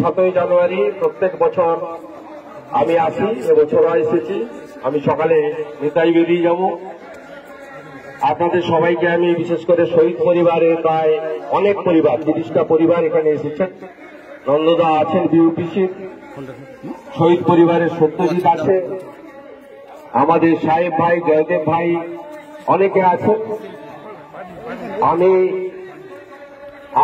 7ই জানুয়ারি প্রত্যেক বছর আমি আসি, এবছরও এসেছি। আমি সকালে নেতাই বেরিয়ে যাব। আপনাদের সবাইকে আমি বিশেষ করে শহীদ পরিবারের প্রায় অনেক পরিবার 30টা পরিবার এখানে এসেছেন। নন্দদা আছেন বিউপিসির, শহীদ পরিবারের সত্যজিৎ আছে, আমাদের সাহেব ভাই, জয়দেব ভাই অনেকে আছেন। আমি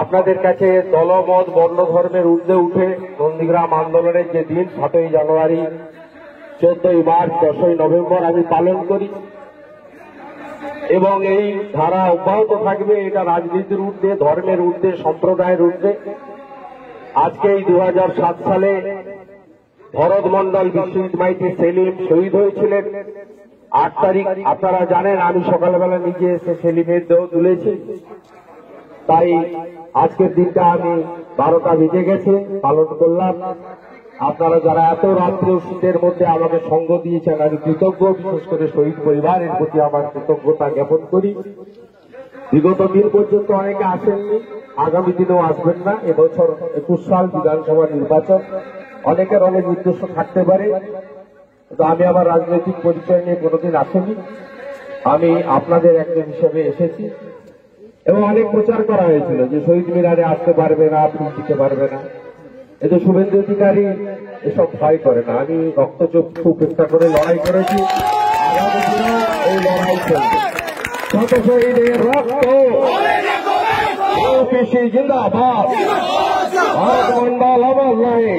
আপনাদের কাছে দলমত বর্ণ ধর্মের ঊর্ধ্বে উঠে নন্দীগ্রাম আন্দোলনের যে দিন 7ই জানুয়ারি, 14ই মার্চ, 10ই নভেম্বর আমি পালন করি এবং এই ধারা অব্যাহত থাকবে। এটা রাজনীতির ঊর্ধ্বে, ধর্মের ঊর্ধ্বে, সম্প্রদায়ের ঊর্ধ্বে। আজকে এই 2007 সালে ভরত মন্ডল, বিশ্বজিৎ মাইতি, সেলিম শহীদ হয়েছিলেন 8 তারিখ। আপনারা জানেন আমি সকালবেলা নিজে এসে সেলিমের দেহ তুলেছি। তাই আজকের দিনটা আমি 12টা বেজে গেছে পালন করলাম। আপনারা যারা এত রাত্রে শীতের মধ্যে আমাকে সঙ্গ দিয়েছেন আমি কৃতজ্ঞ। বিশেষ করে শহীদ পরিবারের প্রতি আমার কৃতজ্ঞতা জ্ঞাপন করি। বিগত দিন পর্যন্ত অনেকে আসেননি, আগামী দিনেও আসবেন না। এবছর 21 সাল বিধানসভা নির্বাচন, অনেকের অনেক উদ্দেশ্য থাকতে পারে, তো আমি আমার রাজনৈতিক পরিচয় নিয়ে কোনোদিন আসিনি। আমি আপনাদের একজন হিসেবে এসেছি এবং অনেক প্রচার করা হয়েছিল যে শহীদ মিনারে আসতে পারবে না, আপনি দিতে পারবে না। এই যে শুভেন্দু অধিকারী এসব ভয় করে না। আমি রক্তচক্ষু উপেক্ষা করে লড়াই করেছি, আগামী দিনে এই লড়াই চলবে। শত শহীদের রক্ত ওপিসি জিন্দাবাদ, ভরত মন্ডল অমর রহে,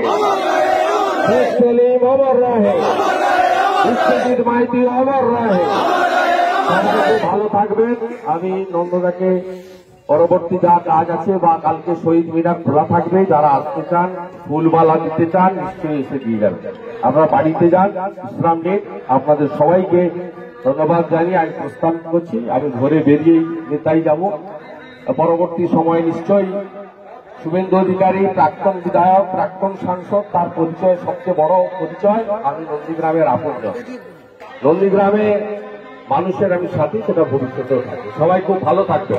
শেখ সেলিম অমর রহে, বিশ্বজিৎ মাইতি অমর রহে। ভালো থাকবেন। আমি নন্দদাকে পরবর্তী যা কাজ আছে বা কালকে শহীদ মিনার খোলা থাকবে, যারা আসতে চান, ফুলমালা দিতে চান, নিশ্চয়ই এসে দিয়ে যাবেন। আপনারা বাড়িতে যান, বিশ্রাম নিন। আপনাদের সবাইকে ধন্যবাদ জানিয়ে আমি প্রস্থান করছি। আমি ঘরে বেরিয়েই নেতাই যাব। পরবর্তী সময়ে নিশ্চয়ই শুভেন্দু অধিকারী প্রাক্তন বিধায়ক, প্রাক্তন সাংসদ, তার পরিচয় সবচেয়ে বড় পরিচয় আমি নন্দীগ্রামের আপনজন। নন্দীগ্রামে মানুষের আমি সাথী, সেটা ভবিষ্যতেও থাকবে। সবাই খুব ভালো থাকবে।